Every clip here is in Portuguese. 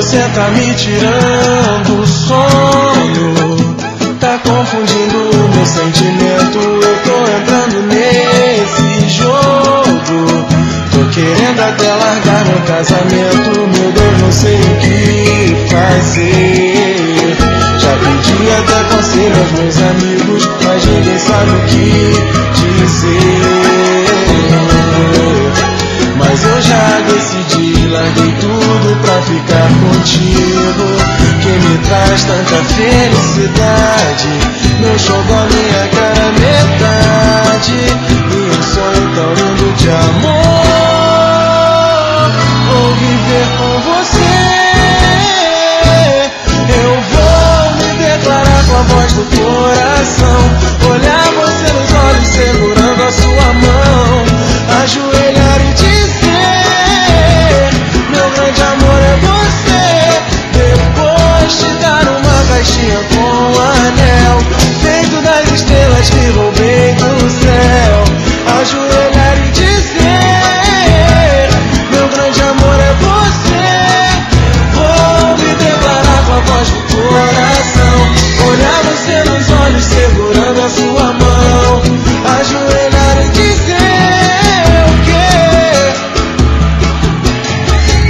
Você tá me tirando o sono, tá confundindo o meu sentimento. Eu tô entrando nesse jogo, tô querendo até largar meu casamento. Meu Deus, não sei o que fazer. Já pedi até conselho aos meus amigos, mas ninguém sabe o que dizer. Mas eu já decidi, larguei tudo pra ficar contigo, que me traz tanta felicidade. Meu xodó, minha cara metade, e um sonho tão lindo de amor. Vou viver com você, eu vou me declarar com a voz do coração, olhar você nos olhos segurando a sua mão, ajoelhar e dizer: meu grande amor é você. Depois te dar uma caixinha com um anel feito das estrelas que roubei do céu, ajoelhar e dizer: meu grande amor é você. Vou me declarar com a voz do coração, olhar você nos olhos segurando a sua mão, ajoelhar e dizer o quê?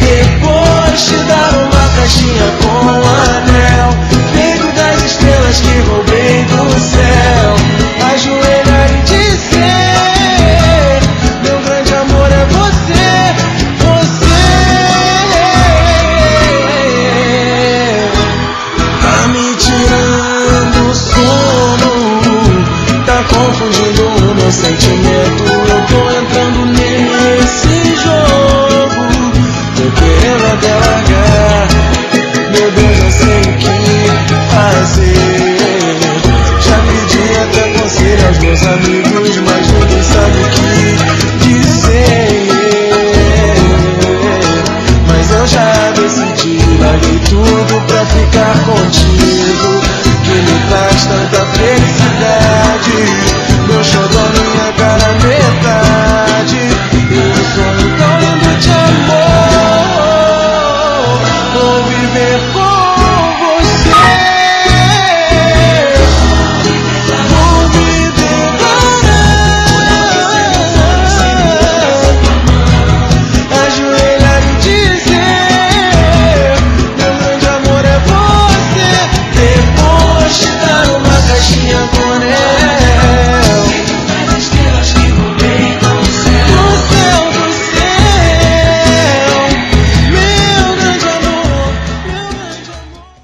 Depois te dar uma caixinha com um anel feito das estrelas que roubei do céu, ajoelhar e dizer: meu grande amor é você, você. Tá me tirando o sono, tá confundindo o meu sentimento. Eu tô entrando nesse jogo, tô querendo até largar. Meu Deus, não sei o que fazer. Já pedi até conselho aos meus amigos, mas ninguém sabe o que dizer. Mas eu já decidi, larguei tudo pra ficar contigo, que me traz tanta felicidade. Meu xodó, minha